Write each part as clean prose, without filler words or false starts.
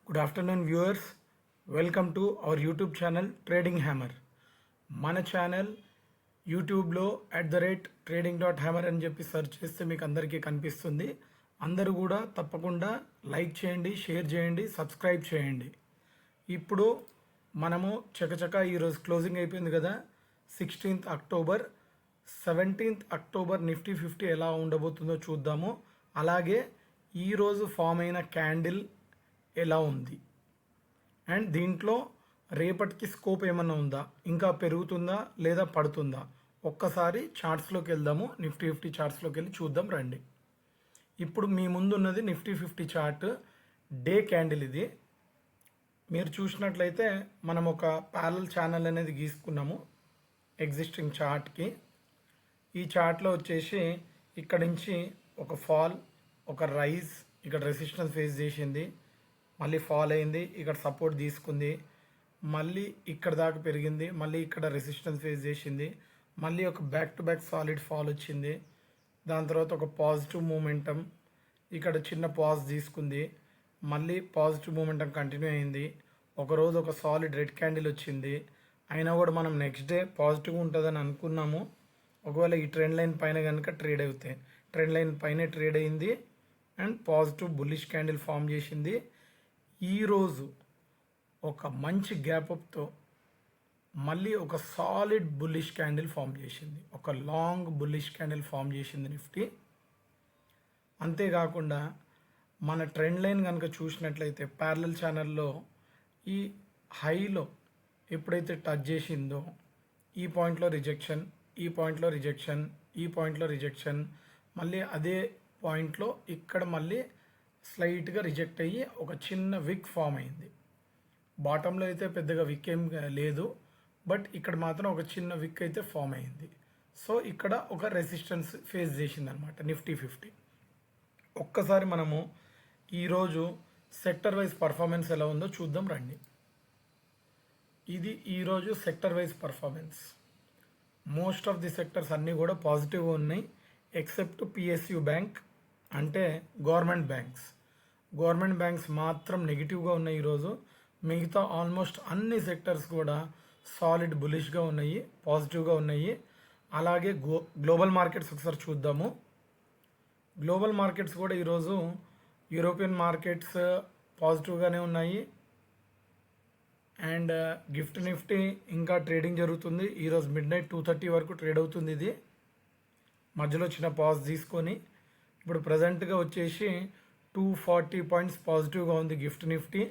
Good afternoon viewers, welcome to our YouTube channel trading hammer. మన channel యూట్యూబ్లో @trading.hammer అని చెప్పి సెర్చ్ చేస్తే మీకు అందరికీ కనిపిస్తుంది. అందరూ కూడా తప్పకుండా లైక్ చేయండి, షేర్ చేయండి, సబ్స్క్రైబ్ చేయండి. ఇప్పుడు మనము చకచక ఈరోజు క్లోజింగ్ అయిపోయింది కదా, 16th October. 17th October Nifty 50 ఎలా ఉండబోతుందో చూద్దాము. అలాగే ఈరోజు ఫామ్ అయిన క్యాండిల్ ఎలా ఉంది అండ్ దీంట్లో రేపటికి స్కోప్ ఏమన్నా ఉందా, ఇంకా పెరుగుతుందా లేదా పడుతుందా, ఒక్కసారి చార్ట్స్లోకి వెళ్దాము. నిఫ్టీ 50 చార్ట్స్లోకి వెళ్ళి చూద్దాం రండి. ఇప్పుడు మీ ముందు ఉన్నది నిఫ్టీ 50 చార్ట్ డే క్యాండిల్. ఇది మీరు చూసినట్లయితే మనం ఒక ప్యారల్ ఛానల్ అనేది గీసుకున్నాము ఎగ్జిస్టింగ్ చార్ట్కి. ఈ చార్ట్లో వచ్చేసి ఇక్కడ నుంచి ఒక ఫాల్, ఒక రైజ్, ఇక్కడ రెసిస్టెన్స్ ఫేస్ చేసింది, మళ్ళీ ఫాల్ అయింది, ఇక్కడ సపోర్ట్ తీసుకుంది, మళ్ళీ ఇక్కడ దాకా పెరిగింది, మళ్ళీ ఇక్కడ రెసిస్టెన్స్ ఫేస్ చేసింది, మళ్ళీ ఒక back to back solid fall వచ్చింది. దాని తర్వాత ఒక పాజిటివ్ మూమెంటం, ఇక్కడ చిన్న పాజ్ తీసుకుంది, మళ్ళీ పాజిటివ్ మూమెంటం కంటిన్యూ అయింది. ఒకరోజు ఒక సాలిడ్ రెడ్ క్యాండిల్ వచ్చింది. అయినా కూడా మనం నెక్స్ట్ డే పాజిటివ్ ఉంటుందని అనుకున్నాము. ఒకవేళ ఈ ట్రెండ్ లైన్ పైన కనుక ట్రేడ్ అవుతాయి, ట్రెండ్ లైన్ పైన ట్రేడ్ అయింది and positive bullish candle form చేసింది. ఈరోజు ఒక మంచి గ్యాప్ అప్తో మళ్ళీ ఒక సాలిడ్ బుల్లిష్ క్యాండిల్ ఫామ్ చేసింది, ఒక లాంగ్ బుల్లిష్ క్యాండిల్ ఫామ్ చేసింది నిఫ్టీ. అంతేకాకుండా మన ట్రెండ్ లైన్ కనుక చూసినట్లయితే ప్యారలల్ ఛానల్లో ఈ హైలో ఎప్పుడైతే టచ్ చేసిందో ఈ పాయింట్లో రిజెక్షన్, ఈ పాయింట్లో రిజెక్షన్, ఈ పాయింట్లో రిజెక్షన్, మళ్ళీ అదే పాయింట్లో ఇక్కడ మళ్ళీ స్లైట్గా రిజెక్ట్ అయ్యి ఒక చిన్న విక్ ఫామ్ అయింది. బాటంలో అయితే పెద్దగా విక్ ఏం లేదు, బట్ ఇక్కడ మాత్రం ఒక చిన్న విక్ అయితే ఫామ్ అయింది. సో ఇక్కడ ఒక రెసిస్టెన్స్ ఫేస్ చేసింది అనమాట నిఫ్టీ 50. ఒక్కసారి మనము ఈరోజు సెక్టర్ వైజ్ పర్ఫార్మెన్స్ ఎలా ఉందో చూద్దాం రండి. ఇది ఈరోజు sector wise performance. Most of the sectors అన్నీ కూడా పాజిటివ్గా ఉన్నాయి ఎక్సెప్ట్ పిఎస్యు బ్యాంక్, అంటే గవర్నమెంట్ బ్యాంక్స్ మాత్రం నెగిటివ్గా ఉన్నాయి ఈరోజు. మిగతా ఆల్మోస్ట్ అన్ని సెక్టర్స్ కూడా సాలిడ్ బులిష్గా ఉన్నాయి, పాజిటివ్గా ఉన్నాయి. అలాగే గ్లోబల్ మార్కెట్స్ ఒకసారి చూద్దాము. గ్లోబల్ మార్కెట్స్ కూడా ఈరోజు యూరోపియన్ మార్కెట్స్ పాజిటివ్గానే ఉన్నాయి అండ్ గిఫ్ట్ నిఫ్టీ ఇంకా ట్రేడింగ్ జరుగుతుంది. ఈరోజు మిడ్నైట్ 2:30 వరకు ట్రేడ్ అవుతుంది. ఇది మధ్యలో చిన్న పాజ్ తీసుకొని ఇప్పుడు ప్రజెంట్గా వచ్చేసి 240 పాయింట్స్ పాజిటివ్గా ఉంది gift Nifty,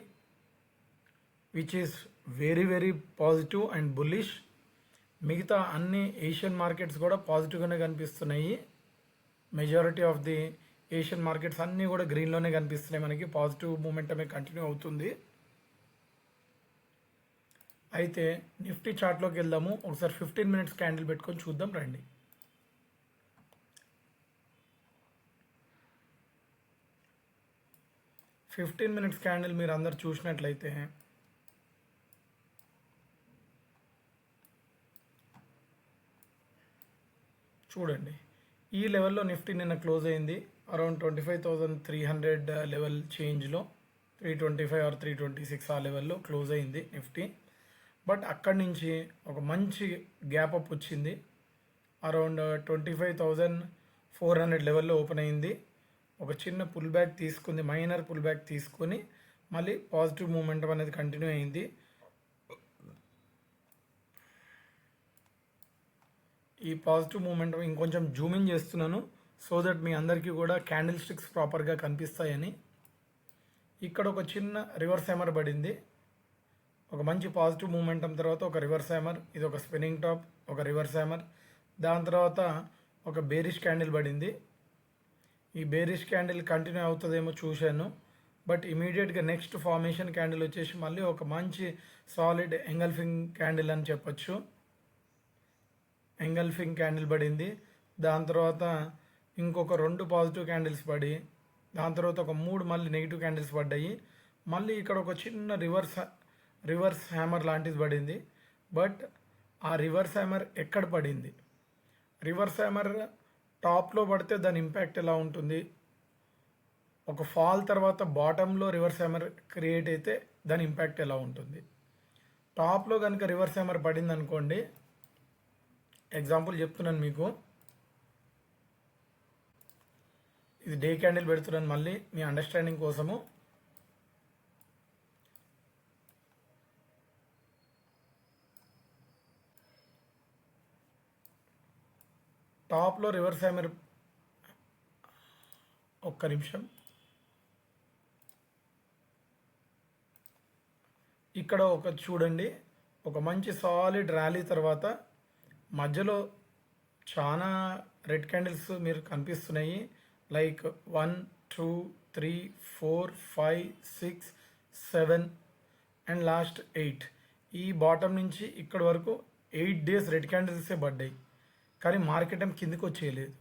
which is very very positive and bullish. మిగతా అన్ని ఏషియన్ మార్కెట్స్ కూడా పాజిటివ్గానే కనిపిస్తున్నాయి. Majority of the Asian markets అన్నీ కూడా గ్రీన్లోనే కనిపిస్తున్నాయి మనకి. పాజిటివ్ మూమెంటమే కంటిన్యూ అవుతుంది. అయితే నిఫ్టీ చార్ట్లోకి వెళ్దాము. ఒకసారి 15 మినిట్స్ క్యాండిల్ పెట్టుకొని చూద్దాం రండి. ఫిఫ్టీన్ మినిట్స్ క్యాండిల్ మీరు అందరు చూసినట్లయితే చూడండి, ఈ లెవెల్లో నిఫ్టీ నిన్న క్లోజ్ అయింది అరౌండ్ 25,300 లెవెల్ చేంజ్లో, 325 ఆర్ 326 ఆ లెవెల్లో క్లోజ్ అయింది నిఫ్టీ. బట్ అక్కడి నుంచి ఒక మంచి గ్యాప్ అప్ వచ్చింది, అరౌండ్ 25,400 లెవెల్లో ఓపెన్ అయింది. ఒక చిన్న పుల్ బ్యాక్ తీసుకుంది, మైనర్ పుల్ బ్యాక్ తీసుకొని మళ్ళీ పాజిటివ్ మూమెంటం అనేది కంటిన్యూ అయింది. ఈ పాజిటివ్ మూమెంటం ఇంకొంచెం జూమింగ్ చేస్తున్నాను సో దట్ మీ అందరికీ కూడా క్యాండిల్ స్టిక్స్ ప్రాపర్గా కనిపిస్తాయని. ఇక్కడ ఒక చిన్న రివర్స్ హ్యామర్ పడింది, ఒక మంచి పాజిటివ్ మూమెంటం తర్వాత ఒక రివర్స్ హ్యామర్, ఇది ఒక స్పిన్నింగ్ టాప్, ఒక రివర్స్ హ్యామర్. దాని తర్వాత ఒక బేరిష్ క్యాండిల్ పడింది. ఈ బేరిష్ క్యాండిల్ కంటిన్యూ అవుతుందేమో చూశాను, బట్ ఇమీడియట్గా నెక్స్ట్ ఫార్మేషన్ క్యాండిల్ వచ్చేసి మళ్ళీ ఒక మంచి సాలిడ్ ఎంగల్ఫింగ్ క్యాండిల్ అని చెప్పొచ్చు. ఎంగల్ఫింగ్ క్యాండిల్ పడింది. దాని తర్వాత ఇంకొక 2 పాజిటివ్ క్యాండిల్స్ పడి, దాని తర్వాత ఒక 3 మళ్ళీ నెగిటివ్ క్యాండిల్స్ పడ్డాయి. మళ్ళీ ఇక్కడ ఒక చిన్న రివర్స్ హ్యామర్ లాంటిది పడింది. బట్ ఆ రివర్స్ హ్యామర్ ఎక్కడ పడింది, రివర్స్ హ్యామర్ టాప్లో పడితే దాని ఇంపాక్ట్ ఎలా ఉంటుంది, ఒక ఫాల్ తర్వాత బాటంలో రివర్స్ హ్యామర్ క్రియేట్ అయితే దాని ఇంపాక్ట్ ఎలా ఉంటుంది. టాప్లో కనుక రివర్స్ హ్యామర్ పడింది అనుకోండి, ఎగ్జాంపుల్ చెప్తున్నాను మీకు, ఇది డే క్యాండిల్ పెడుతున్నాను మళ్ళీ మీ అండర్స్టాండింగ్ కోసము. టాప్లో రివర్స్ హ్యామర్, ఒక్క నిమిషం, ఇక్కడ ఒక చూడండి, ఒక మంచి సాలిడ్ ర్యాలీ తర్వాత మధ్యలో చాలా రెడ్ క్యాండిల్స్ మీరు కనిపిస్తున్నాయి. Like 1 2 3 4 5 6 7 and last 8. ఈ బాటమ్ నుంచి ఇక్కడ వరకు 8 డేస్ రెడ్ క్యాండిల్సే పడ్డాయి, కానీ మార్కెట్ ఏం కిందికి వచ్చేయలేదు.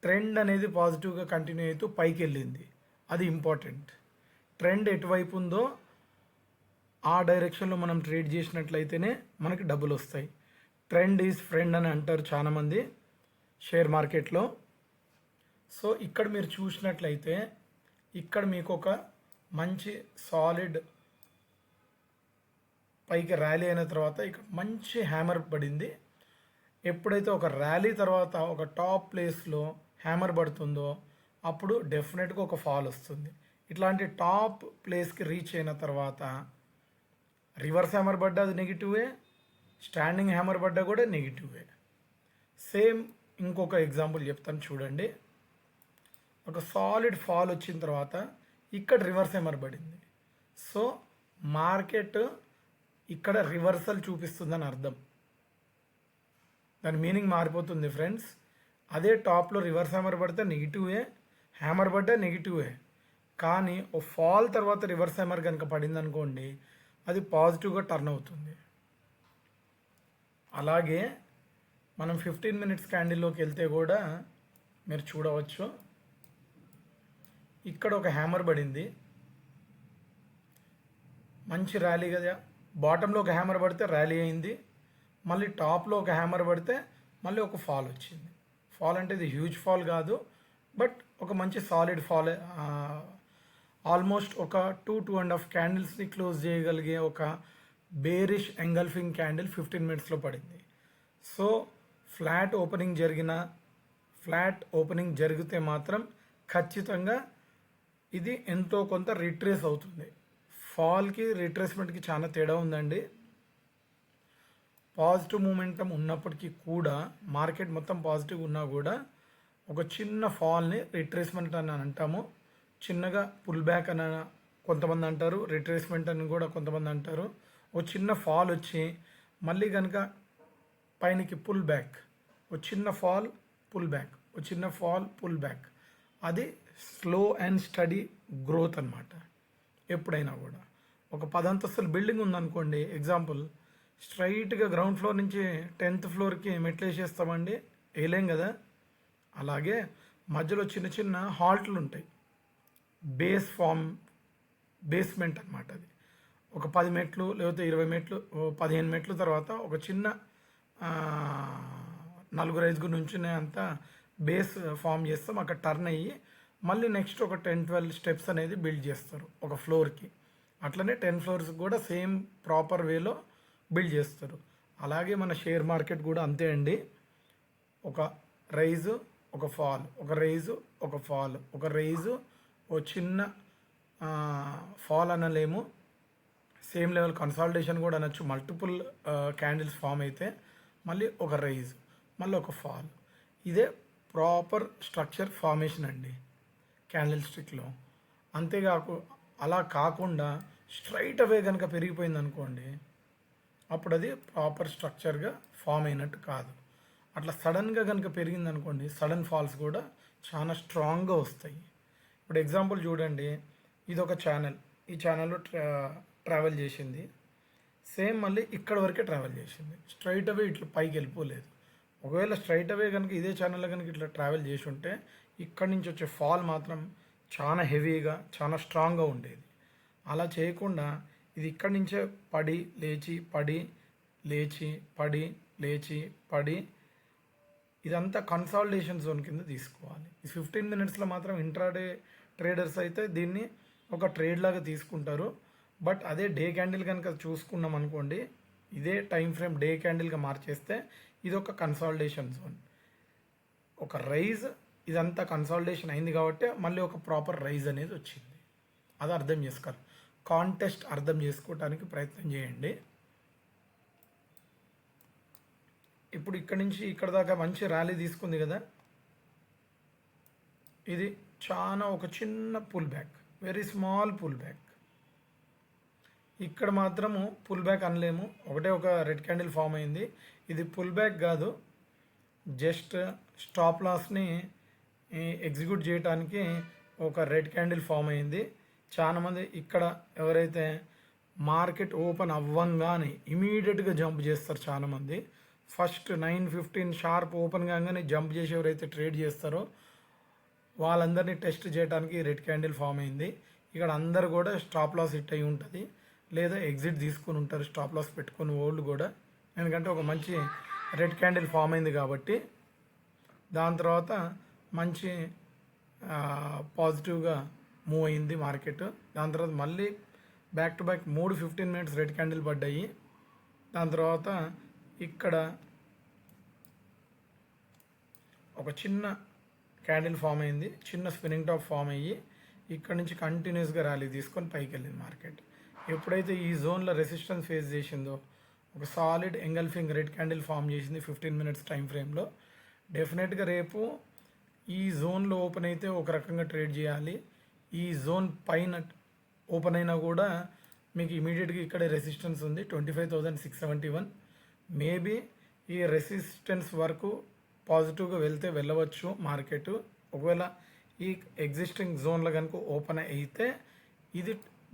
ట్రెండ్ అనేది పాజిటివ్గా కంటిన్యూ అవుతూ పైకి వెళ్ళింది, అది ఇంపార్టెంట్. ట్రెండ్ ఎటువైపు ఉందో ఆ డైరెక్షన్లో మనం ట్రేడ్ చేసినట్లయితేనే మనకి డబ్బులు వస్తాయి. ట్రెండ్ ఈజ్ ఫ్రెండ్ అని అంటారు చాలామంది షేర్ మార్కెట్లో. సో ఇక్కడ మీరు చూసినట్లయితే ఇక్కడ మీకు ఒక మంచి సాలిడ్ పైకి ర్యాలీ అయిన తర్వాత ఇక్కడ మంచి హ్యామర్ పడింది. ఎప్పుడైతే ఒక ర్యాలీ తర్వాత ఒక టాప్ ప్లేస్లో హ్యామర్ పడుతుందో అప్పుడు డెఫినెట్గా ఒక ఫాల్ వస్తుంది. ఇట్లాంటి టాప్ ప్లేస్కి రీచ్ అయిన తర్వాత రివర్స్ హ్యామర్ పడ్డా అది నెగిటివే, స్టాండింగ్ హ్యామర్ పడ్డా కూడా నెగిటివే. సేమ్ ఇంకొక ఎగ్జాంపుల్ చెప్తాను చూడండి. ఒక సాలిడ్ ఫాల్ వచ్చిన తర్వాత ఇక్కడ రివర్స్ హ్యామర్ పడింది. సో మార్కెట్ ఇక్కడ రివర్సల్ చూపిస్తుందని అర్థం, దాని మీనింగ్ మారిపోతుంది ఫ్రెండ్స్. అదే టాప్లో రివర్స్ హ్యామర్ పడితే నెగిటివే, హ్యామర్ పడ్డా నెగిటివే. కానీ ఓ ఫాల్ తర్వాత రివర్స్ హ్యామర్ కనుక పడింది అనుకోండి, అది పాజిటివ్గా టర్న్ అవుతుంది. అలాగే మనం 15 మినిట్స్ క్యాండిల్లోకి వెళ్తే కూడా మీరు చూడవచ్చు, ఇక్కడ ఒక హ్యామర్ పడింది, మంచి ర్యాలీ కదా. బాటంలో ఒక హ్యామర్ పడితే ర్యాలీ అయింది, మళ్ళీ టాప్లో ఒక హ్యామర్ పడితే మళ్ళీ ఒక ఫాల్ వచ్చింది. ఫాల్ అంటే ఇది హ్యూజ్ ఫాల్ కాదు, బట్ ఒక మంచి సాలిడ్ ఫాల్, ఆల్మోస్ట్ ఒక 2.5 క్యాండిల్స్ని క్లోజ్ చేయగలిగే ఒక బేరిష్ ఎంగల్ఫింగ్ క్యాండిల్ 15 మినిట్స్లో పడింది. సో ఫ్లాట్ ఓపెనింగ్ జరిగితే మాత్రం ఖచ్చితంగా ఇది ఎంతో కొంత రిట్రేస్ అవుతుంది. ఫాల్కి రిట్రేస్మెంట్కి చాలా తేడా ఉందండి. పాజిటివ్ మూమెంటం ఉన్నప్పటికీ కూడా, మార్కెట్ మొత్తం పాజిటివ్ ఉన్నా కూడా ఒక చిన్న ఫాల్ని రిట్రేస్మెంట్ అని అంటాము. చిన్నగా పుల్ బ్యాక్ అని కొంతమంది అంటారు, రిట్రేస్మెంట్ అని కూడా కొంతమంది అంటారు. ఒక చిన్న ఫాల్ వచ్చి మళ్ళీ కనుక పైనకి పుల్ బ్యాక్, ఒక చిన్న ఫాల్ పుల్ బ్యాక్, ఒక చిన్న ఫాల్ పుల్ బ్యాక్, అది స్లో అండ్ స్టడీ గ్రోత్ అన్నమాట. ఎప్పుడైనా కూడా ఒక 10 అంతస్తుల బిల్డింగ్ ఉందనుకోండి, ఎగ్జాంపుల్, స్ట్రైట్గా గ్రౌండ్ ఫ్లోర్ నుంచి 10th ఫ్లోర్కి మెట్లు వేసేస్తామండి, వేయలేం కదా. అలాగే మధ్యలో చిన్న చిన్న హాల్ట్లు ఉంటాయి, బేస్మెంట్ అన్నమాట. అది ఒక 10 మెట్లు లేకపోతే 20 మెట్లు, 15 మెట్లు తర్వాత ఒక చిన్న 4-5 నుంచి అంతా బేస్ ఫామ్ చేస్తాం. అక్కడ టర్న్ అయ్యి మళ్ళీ నెక్స్ట్ ఒక 10-12 స్టెప్స్ అనేది బిల్డ్ చేస్తారు ఒక ఫ్లోర్కి. అట్లనే 10 ఫ్లోర్స్ కూడా సేమ్ ప్రాపర్ వేలో బిల్డ్ చేస్తారు. అలాగే మన షేర్ మార్కెట్ కూడా అంతే అండి. ఒక రైజు, ఒక ఫాల్, ఒక రైజు, ఒక ఫాల్, ఒక రైజు, ఓ చిన్న ఫాల్ అనలేము, సేమ్ లెవెల్ కన్సాలిడేషన్ కూడా అనొచ్చు. మల్టిపుల్ క్యాండిల్స్ ఫామ్ అయితే మళ్ళీ ఒక రైజ్, మళ్ళీ ఒక ఫాల్. ఇదే ప్రాపర్ స్ట్రక్చర్ ఫార్మేషన్ అండి క్యాండిల్ స్టిక్లో. అలా కాకుండా స్ట్రైట్ అవే కనుక పెరిగిపోయింది అనుకోండి, అప్పుడు అది ప్రాపర్ స్ట్రక్చర్గా ఫామ్ అయినట్టు కాదు. అట్లా సడన్గా కనుక పెరిగింది అనుకోండి, సడన్ ఫాల్స్ కూడా చాలా స్ట్రాంగ్గా వస్తాయి. ఇప్పుడు ఎగ్జాంపుల్ చూడండి, ఇది ఒక ఛానల్, ఈ ఛానల్లో ట్రావెల్ చేసింది, సేమ్ మళ్ళీ ఇక్కడ వరకే ట్రావెల్ చేసింది, స్ట్రైట్ అవే ఇట్లా పైకి వెళ్ళిపోలేదు. ఒకవేళ స్ట్రైట్ అవే కనుక ఇదే ఛానల్లో కనుక ఇట్లా ట్రావెల్ చేసి ఉంటే ఇక్కడి నుంచి వచ్చే ఫాల్ మాత్రం చాలా హెవీగా, చాలా స్ట్రాంగ్గా ఉండేది. అలా చేయకుండా ఇది ఇక్కడి నుంచే పడి లేచి, పడి లేచి, పడి లేచి, పడి, ఇదంతా కన్సాలిడేషన్ జోన్ కింద తీసుకోవాలి. ఈ 15 మినిట్స్లో మాత్రం ఇంట్రాడే ట్రేడర్స్ అయితే దీన్ని ఒక ట్రేడ్ లాగా తీసుకుంటారు. బట్ అదే డే క్యాండిల్ కనుక చూసుకున్నాం అనుకోండి, ఇదే టైం ఫ్రేమ్ డే క్యాండిల్గా మార్చేస్తే ఇది ఒక కన్సాలిడేషన్ జోన్, ఒక రైజ్, ఇదంతా కన్సాలిడేషన్ అయింది కాబట్టి మళ్ళీ ఒక ప్రాపర్ రైజ్ అనేది వచ్చింది. అది అర్థం చేసుకోవాలి. కాంటెస్ట్ అర్థం చేసుకోవడానికి ప్రయత్నం చేయండి. ఇప్పుడు ఇక్కడ నుంచి ఇక్కడ దాకా మంచి ర్యాలీ తీసుకుంది కదా, ఇది చాలా ఒక చిన్న pull back, very small pull back. ఇక్కడ మాత్రము పుల్ బ్యాక్ అనలేము, ఒకటే ఒక రెడ్ క్యాండిల్ ఫామ్ అయింది. ఇది పుల్ బ్యాక్ కాదు, జస్ట్ స్టాప్ లాస్ని ఎగ్జిక్యూట్ చేయడానికి ఒక రెడ్ క్యాండిల్ ఫామ్ అయింది. చాలామంది ఇక్కడ ఎవరైతే మార్కెట్ ఓపెన్ అవ్వంగానే ఇమీడియట్గా జంప్ చేస్తారు, చాలామంది ఫస్ట్ 9:15 షార్ప్ ఓపెన్ కాగానే జంప్ చేసి ఎవరైతే ట్రేడ్ చేస్తారో వాళ్ళందరినీ టెస్ట్ చేయడానికి రెడ్ క్యాండిల్ ఫామ్ అయింది. ఇక్కడ అందరు కూడా స్టాప్ లాస్ హిట్ అయి ఉంటుంది, లేదా ఎగ్జిట్ తీసుకుని ఉంటారు స్టాప్ లాస్ పెట్టుకుని ఓల్డ్ కూడా, ఎందుకంటే ఒక మంచి రెడ్ క్యాండిల్ ఫామ్ అయింది కాబట్టి. దాని తర్వాత మంచి పాజిటివ్గా మూవ్ అయింది మార్కెట్. దాని తర్వాత మళ్ళీ back to back 15 minutes red candle పడ్డాయి. దాని తర్వాత ఇక్కడ ఒక చిన్న క్యాండిల్ ఫామ్ అయింది, చిన్న స్పిన్నింగ్ టాప్ ఫామ్ అయ్యి ఇక్కడ నుంచి కంటిన్యూస్గా ర్యాలీ తీసుకొని పైకి వెళ్ళింది మార్కెట్. ఎప్పుడైతే ఈ జోన్లో రెసిస్టెన్స్ ఫేస్ చేసిందో ఒక solid engulfing red candle form చేసింది 15 మినిట్స్ టైం ఫ్రేమ్లో. డెఫినెట్గా రేపు ఈ జోన్లో ఓపెన్ అయితే ఒక రకంగా ట్రేడ్ చేయాలి. ఈ జోన్ పైన ఓపెన్ అయినా కూడా మీకు ఇమీడియట్గా ఇక్కడ రెసిస్టెన్స్ ఉంది 25,671. మేబీ ఈ రెసిస్టెన్స్ వరకు పాజిటివ్గా వెళ్తే వెళ్ళవచ్చు మార్కెట్. ఒకవేళ ఈ ఎగ్జిస్టింగ్ జోన్లో కనుక ఓపెన్ అయితే ఇది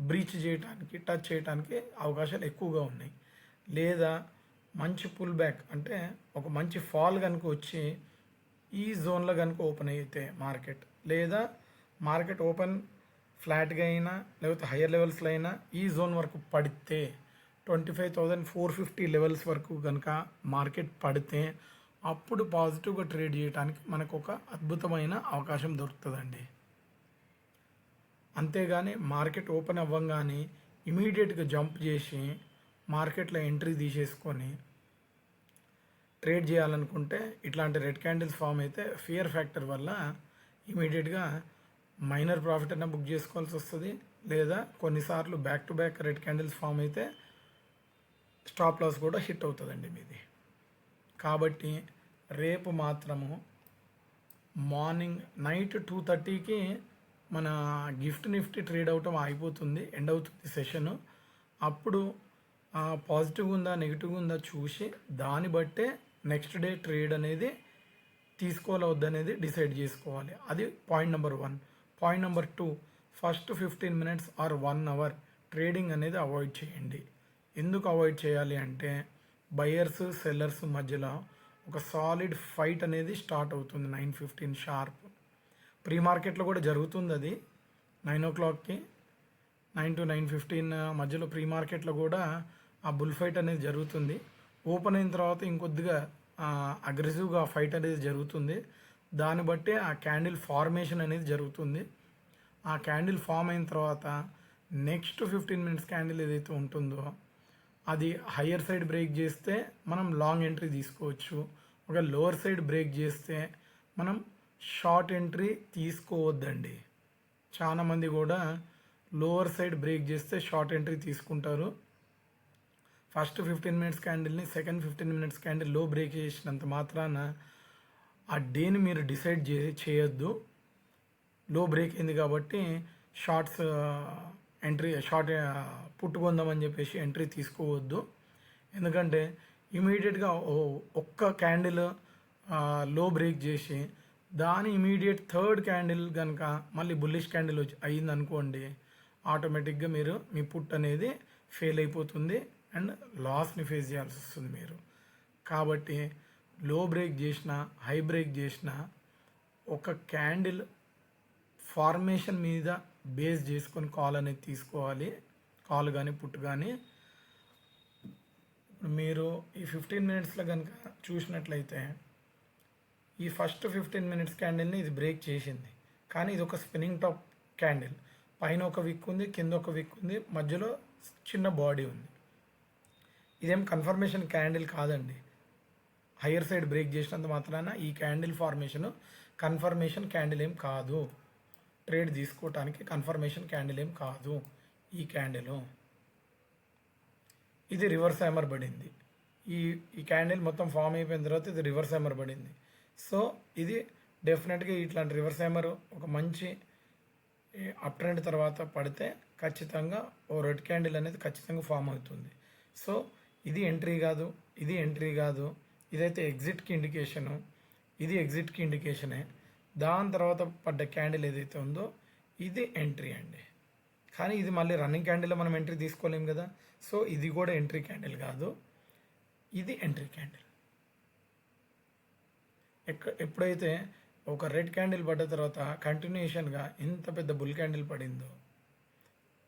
బ్రీచ్ చేయడానికి, టచ్ చేయడానికి అవకాశాలు ఎక్కువగా ఉన్నాయి. లేదా మంచి పుల్ బ్యాక్ అంటే ఒక మంచి ఫాల్ కనుక వచ్చి ఈ జోన్లో కనుక ఓపెన్ అయితే మార్కెట్, లేదా మార్కెట్ ఓపెన్ ఫ్లాట్గా అయినా లేకపోతే హయ్యర్ లెవెల్స్లో అయినా ఈ జోన్ వరకు పడితే 25,450 లెవెల్స్ వరకు కనుక మార్కెట్ పడితే అప్పుడు పాజిటివ్గా ట్రేడ్ చేయడానికి మనకు ఒక అద్భుతమైన అవకాశం దొరుకుతుందండి. అంతేగాని మార్కెట్ ఓపెన్ అవ్వంగానే ఇమీడియట్గా జంప్ చేసి మార్కెట్లో ఎంట్రీ తీసేసుకొని ట్రేడ్ చేయాలనుకుంటే ఇట్లాంటి రెడ్ క్యాండిల్స్ ఫామ్ అయితే ఫియర్ ఫ్యాక్టర్ వల్ల ఇమీడియట్గా మైనర్ ప్రాఫిట్ అయినా బుక్ చేసుకోవాల్సి వస్తుంది. లేదా కొన్నిసార్లు back to back red candles form అయితే స్టాప్ లాస్ కూడా హిట్ అవుతుందండి మీది. కాబట్టి రేపు మాత్రము మార్నింగ్ నైట్ 2:30కి మన గిఫ్ట్ నిఫ్టీ ట్రేడ్ అవటం అయిపోతుంది, ఎండ్ అవుతుంది సెషను. అప్పుడు పాజిటివ్గా ఉందా నెగిటివ్గా ఉందా చూసి దాన్ని బట్టే నెక్స్ట్ డే ట్రేడ్ అనేది తీసుకోవాలి వద్దనేది డిసైడ్ చేసుకోవాలి. అది point number 1. Point number 2, first 15 minutes or 1 hour trading అనేది అవాయిడ్ చేయండి. ఎందుకు అవాయిడ్ చేయాలి అంటే బయర్స్ సెల్లర్స్ మధ్యలో ఒక సాలిడ్ ఫైట్ అనేది స్టార్ట్ అవుతుంది 9:15 షార్ప్. ప్రీ మార్కెట్లో కూడా జరుగుతుంది అది 9 o'clockకి, 9 to 9:15 మధ్యలో ప్రీ మార్కెట్లో కూడా ఆ బుల్ ఫైట్ అనేది జరుగుతుంది. ఓపెన్ అయిన తర్వాత ఇంకొద్దిగా అగ్రెసివ్గా ఫైట్ అనేది జరుగుతుంది. దాన్ని బట్టి ఆ క్యాండిల్ ఫార్మేషన్ అనేది జరుగుతుంది. ఆ క్యాండిల్ ఫామ్ అయిన తర్వాత నెక్స్ట్ 15 మినిట్స్ క్యాండిల్ ఏదైతే ఉంటుందో అది హయ్యర్ సైడ్ బ్రేక్ చేస్తే మనం లాంగ్ ఎంట్రీ తీసుకోవచ్చు. ఒక లోవర్ సైడ్ బ్రేక్ చేస్తే మనం షార్ట్ ఎంట్రీ తీసుకోవద్దండి. చాలామంది కూడా లోవర్ సైడ్ బ్రేక్ చేస్తే షార్ట్ ఎంట్రీ తీసుకుంటారు. ఫస్ట్ 15 మినిట్స్ క్యాండిల్ని సెకండ్ 15 మినిట్స్ క్యాండిల్ లో బ్రేక్ చేసినంత మాత్రాన ఆ డేని మీరు డిసైడ్ చేయొద్దు. లో బ్రేక్ అయింది కాబట్టి షార్ట్స్ ఎంట్రీ షార్ట్ పుట్టుకుందామని చెప్పేసి ఎంట్రీ తీసుకోవద్దు. ఎందుకంటే ఇమీడియట్గా ఒక్క క్యాండిల్ లో బ్రేక్ చేసి దాని ఇమీడియట్ థర్డ్ క్యాండిల్ కనుక మళ్ళీ బుల్లిష్ క్యాండిల్ వచ్చి అయ్యిందనుకోండి, ఆటోమేటిక్గా మీరు మీ పుట్ అనేది ఫెయిల్ అయిపోతుంది అండ్ లాస్ని ఫేస్ చేయాల్సి వస్తుంది మీరు. కాబట్టి లో బ్రేక్ చేసిన హై బ్రేక్ చేసిన ఒక క్యాండిల్ ఫార్మేషన్ మీద బేస్ చేసుకొని కాల్ అనేది తీసుకోవాలి, కాల్ కానీ పుట్ కానీ. మీరు ఈ 15 మినిట్స్లో కనుక చూసినట్లయితే ఈ ఫస్ట్ 15 మినిట్స్ క్యాండిల్ని ఇది బ్రేక్ చేసింది, కానీ ఇది ఒక స్పిన్నింగ్ టాప్ క్యాండిల్. పైన ఒక విక్ ఉంది, కింద ఒక విక్ ఉంది, మధ్యలో చిన్న బాడీ ఉంది. ఇదేం కన్ఫర్మేషన్ క్యాండిల్ కాదండి. హయ్యర్ సైడ్ బ్రేక్ చేసినంత మాత్రాన ఈ క్యాండిల్ ఫార్మేషన్ కన్ఫర్మేషన్ క్యాండిల్ ఏం కాదు. ట్రేడ్ తీసుకోవటానికి కన్ఫర్మేషన్ క్యాండిల్ ఏం కాదు ఈ క్యాండిల్. ఇది రివర్స్ హ్యామర్ పడింది. ఈ క్యాండిల్ మొత్తం ఫామ్ అయిపోయిన తర్వాత ఇది రివర్స్ హ్యామర్ పడింది. సో ఇది డెఫినెట్గా ఇట్లాంటి రివర్స్ హ్యామర్ ఒక మంచి అప్ ట్రెండ్ తర్వాత పడితే ఖచ్చితంగా ఓ రెడ్ క్యాండిల్ అనేది ఖచ్చితంగా ఫామ్ అవుతుంది. సో ఇది ఎంట్రీ కాదు, ఇది ఎంట్రీ కాదు, ఇదైతే ఎగ్జిట్కి ఇండికేషను, ఇది ఎగ్జిట్కి ఇండికేషనే. దాని తర్వాత పడ్డ క్యాండిల్ ఏదైతే ఉందో ఇది ఎంట్రీ అండి. కానీ ఇది మళ్ళీ రన్నింగ్ క్యాండిల్లో మనం ఎంట్రీ తీసుకోలేం కదా. సో ఇది కూడా ఎంట్రీ క్యాండిల్ కాదు, ఇది ఎంట్రీ క్యాండిల్. ఎప్పుడైతే ఒక రెడ్ క్యాండిల్ పడ్డ తర్వాత కంటిన్యూషన్గా ఇంత పెద్ద బుల్ క్యాండిల్ పడిందో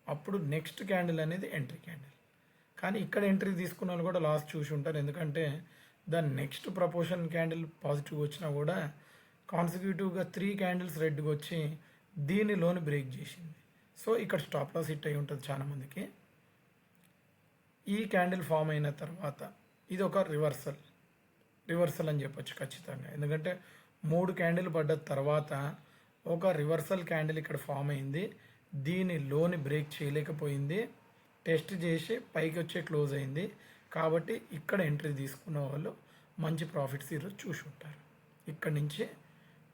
అప్పుడు నెక్స్ట్ క్యాండిల్ అనేది ఎంట్రీ క్యాండిల్. కానీ ఇక్కడ ఎంట్రీ తీసుకున్న వాళ్ళు కూడా లాస్ట్ చూసి ఉంటారు, ఎందుకంటే దాని నెక్స్ట్ ప్రపోర్షన్ క్యాండిల్ పాజిటివ్ వచ్చినా కూడా కాన్సిక్యూటివ్గా 3 క్యాండిల్స్ రెడ్గా వచ్చి దీనిలోని బ్రేక్ చేసింది. సో ఇక్కడ స్టాప్ లాస్ హిట్ అయి ఉంటుంది చాలామందికి. ఈ క్యాండిల్ ఫామ్ అయిన తర్వాత ఇది ఒక రివర్సల్ అని చెప్పొచ్చు ఖచ్చితంగా, ఎందుకంటే 3 క్యాండిల్ పడ్డ తర్వాత ఒక రివర్సల్ క్యాండిల్ ఇక్కడ ఫామ్ అయింది. దీని లోని బ్రేక్ చేయలేకపోయింది, టెస్ట్ చేసి పైకి వచ్చే క్లోజ్ అయింది. కాబట్టి ఇక్కడ ఎంట్రీ తీసుకున్న వాళ్ళు మంచి ప్రాఫిట్స్ ఈరోజు చూసి ఉంటారు. ఇక్కడ నుంచి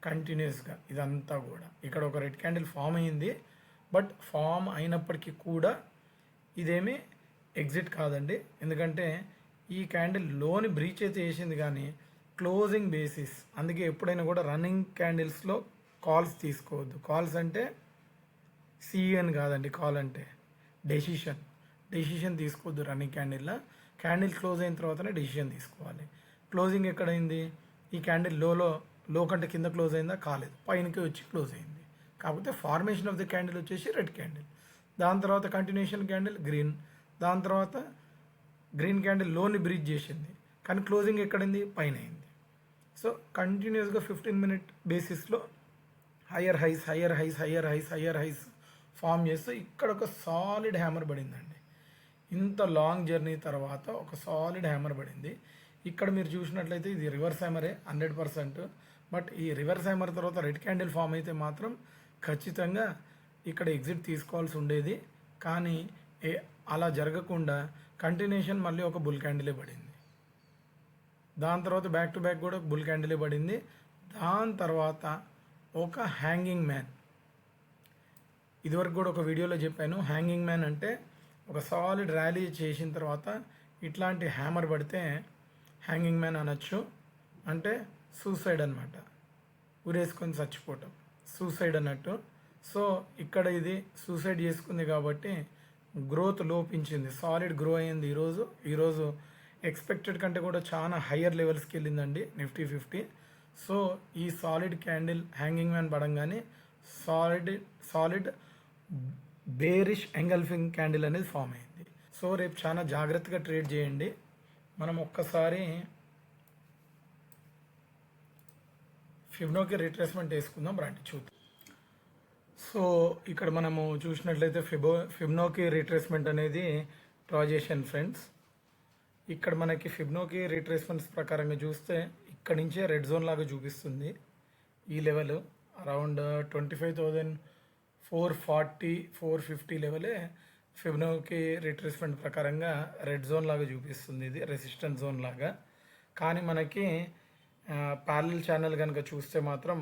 కంటిన్యూస్గా ఇదంతా కూడా ఇక్కడ ఒక రెడ్ క్యాండిల్ ఫామ్ అయింది, బట్ ఫామ్ అయినప్పటికీ కూడా ఇదేమీ ఎగ్జిట్ కాదండి. ఎందుకంటే ఈ క్యాండిల్ లోని బ్రీచ్ అయితే వేసింది కానీ క్లోజింగ్ బేసిస్. అందుకే ఎప్పుడైనా కూడా రన్నింగ్ క్యాండిల్స్లో కాల్స్ తీసుకోవద్దు. కాల్స్ అంటే సిఎన్ కాదండి, కాల్ అంటే డెసిషన్ తీసుకోవద్దు. రన్నింగ్ క్యాండిల్లో క్యాండిల్ క్లోజ్ అయిన తర్వాతనే డెసిషన్ తీసుకోవాలి. క్లోజింగ్ ఎక్కడైంది? ఈ క్యాండిల్ లో కంటే కింద క్లోజ్ అయిందా? కాలేదు, పైనకి వచ్చి క్లోజ్ అయింది. కాకపోతే ఫార్మేషన్ ఆఫ్ ది క్యాండిల్ వచ్చేసి రెడ్ క్యాండిల్, దాని తర్వాత కంటిన్యూషన్ క్యాండిల్ గ్రీన్, దాని తర్వాత గ్రీన్ క్యాండిల్ లోని బ్రీచ్ చేసింది కానీ క్లోజింగ్ ఎక్కడైంది? పైన అయింది. సో కంటిన్యూస్గా 15 మినిట్ బేసిస్లో హయ్యర్ హైస్ ఫామ్ చేస్తూ ఇక్కడ ఒక సాలిడ్ హ్యామర్ పడిందండి. ఇంత లాంగ్ జర్నీ తర్వాత ఒక సాలిడ్ హ్యామర్ పడింది. ఇక్కడ మీరు చూసినట్లయితే ఇది రివర్స్ హ్యామరే 100%. బట్ ఈ రివర్స్ హ్యామర్ తర్వాత రెడ్ క్యాండిల్ ఫామ్ అయితే మాత్రం ఖచ్చితంగా ఇక్కడ ఎగ్జిట్ తీసుకోవాల్సి ఉండేది. కానీ అలా జరగకుండా కంటిన్యూషన్ మళ్ళీ ఒక బుల్ క్యాండిలే పడింది. దాని తర్వాత బ్యాక్ టు బ్యాక్ కూడా బుల్ క్యాండిలే పడింది. దాని తర్వాత ఒక హ్యాంగింగ్ మ్యాన్. ఇదివరకు కూడా ఒక వీడియోలో చెప్పాను, హ్యాంగింగ్ మ్యాన్ అంటే ఒక సాలిడ్ ర్యాలీ చేసిన తర్వాత ఇట్లాంటి హ్యామర్ పడితే హ్యాంగింగ్ మ్యాన్ అనొచ్చు. అంటే సూసైడ్ అనమాట, ఉరేసుకొని చచ్చిపోవటం, సూసైడ్ అన్నట్టు. సో ఇక్కడ ఇది సూసైడ్ చేసుకుంది కాబట్టి గ్రోత్ లోపించింది, సాలిడ్ గ్రో అయింది. ఈరోజు ఎక్స్పెక్టెడ్ కంటే కూడా చాలా హయ్యర్ లెవెల్స్కి వెళ్ళిందండి నిఫ్టీ 50. సో ఈ సాలిడ్ క్యాండిల్ హ్యాంగింగ్ మ్యాన్ పడంగానే సాలిడ్ బేరిష్ ఎంగల్ఫింగ్ క్యాండిల్ అనేది ఫామ్ అయింది. సో రేపు చాలా జాగ్రత్తగా ట్రేడ్ చేయండి. మనం ఒక్కసారి ఫిబ్నోకి రిట్రేస్మెంట్ వేసుకుందాం రండి చూద్దాం. సో ఇక్కడ మనము చూసినట్లయితే ఫిబ్నోకి రిట్రేస్మెంట్ అనేది డ్రా చేశాను ఫ్రెండ్స్. ఇక్కడ మనకి ఫిబ్నోకి రిట్రేస్మెంట్స్ ప్రకారంగా చూస్తే ఇక్కడ నుంచే రెడ్ జోన్ లాగా చూపిస్తుంది. ఈ లెవెల్ అరౌండ్ 25,440-450 లెవెలే ఫిబ్నోకి రిట్రేస్మెంట్ ప్రకారంగా రెడ్ జోన్ లాగా చూపిస్తుంది, ఇది రెసిస్టెన్స్ జోన్ లాగా. కానీ మనకి ప్యారలల్ ఛానల్ కనుక చూస్తే మాత్రం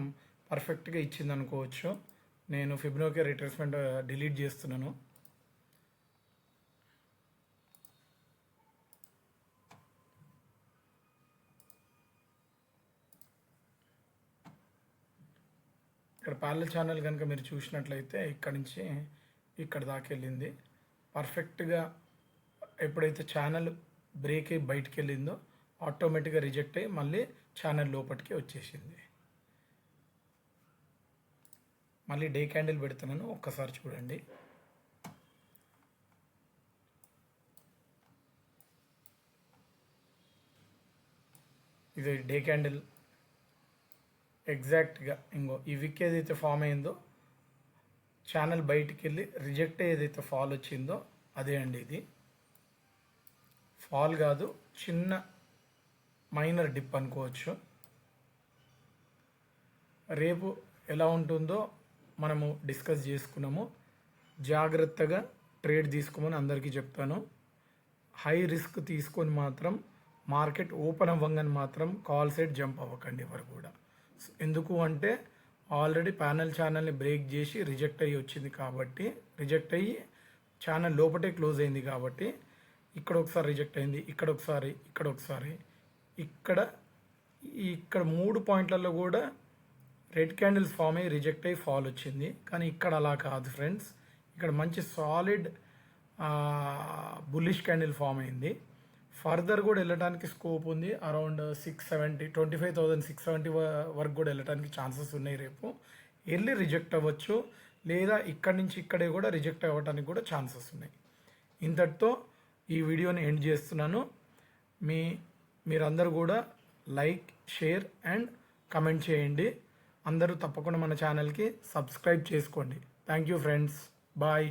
పర్ఫెక్ట్గా ఇచ్చింది అనుకోవచ్చు. నేను ఫిబ్నోకి రిట్రేస్మెంట్ డిలీట్ చేస్తున్నాను. ఇక్కడ ప్యారలల్ ఛానల్ కనుక మీరు చూసినట్లయితే ఇక్కడ నుంచి ఇక్కడ దాకా వెళ్ళింది పర్ఫెక్ట్గా. ఎప్పుడైతే ఛానల్ బ్రేక్ అయ్యి బయటికి వెళ్ళిందో ఆటోమేటిక్గా రిజెక్ట్ అయ్యి మళ్ళీ ఛానల్ లోపలికి వచ్చేసింది. మళ్ళీ డే క్యాండిల్ పెడుతున్నాను, ఒక్కసారి చూడండి. ఇది డే క్యాండిల్ ఎగ్జాక్ట్గా ఇంకో ఈ విక్ ఏదైతే ఫామ్ అయిందో ఛానల్ బయటికి వెళ్ళి రిజెక్ట్ ఏదైతే ఫాల్ వచ్చిందో అదే అండి. ఇది ఫాల్ కాదు, చిన్న మైనర్ డిప్ అనుకోవచ్చు. రేపు ఎలా ఉంటుందో మనము డిస్కస్ చేసుకున్నాము. జాగ్రత్తగా ట్రేడ్ తీసుకోమని అందరికీ చెప్తాను. హై రిస్క్ తీసుకొని మాత్రం మార్కెట్ ఓపెన్ అవ్వగానే మాత్రం కాల్ సైడ్ జంప్ అవ్వకండి ఎవరు కూడా. ఎందుకు అంటే ఆల్రెడీ ఛానల్ని బ్రేక్ చేసి రిజెక్ట్ అయ్యి వచ్చింది కాబట్టి, రిజెక్ట్ అయ్యి ఛానల్ లోపటే క్లోజ్ అయింది కాబట్టి ఇక్కడ ఒకసారి రిజెక్ట్ అయింది, ఇక్కడ ఒకసారి, ఇక్కడ 3 పాయింట్లలో కూడా రెడ్ క్యాండిల్స్ ఫామ్ అయ్యి రిజెక్ట్ అయ్యి ఫాల్ వచ్చింది. కానీ ఇక్కడ అలా కాదు ఫ్రెండ్స్, ఇక్కడ మంచి సాలిడ్ బుల్లిష్ క్యాండిల్ ఫామ్ అయింది. ఫర్దర్ కూడా వెళ్ళడానికి స్కోప్ ఉంది. అరౌండ్ 25,670 వరకు కూడా వెళ్ళడానికి ఛాన్సెస్ ఉన్నాయి. రేపు వెళ్ళి రిజెక్ట్ అవ్వచ్చు, లేదా ఇక్కడి నుంచి ఇక్కడే కూడా రిజెక్ట్ అవ్వడానికి కూడా ఛాన్సెస్ ఉన్నాయి. ఇంతటితో ఈ వీడియోని ఎండ్ చేస్తున్నాను. మీరందరూ కూడా లైక్, షేర్ అండ్ కమెంట్ చేయండి. అందరూ తప్పకుండా మన ఛానల్కి సబ్స్క్రైబ్ చేసుకోండి. Thank you friends, bye.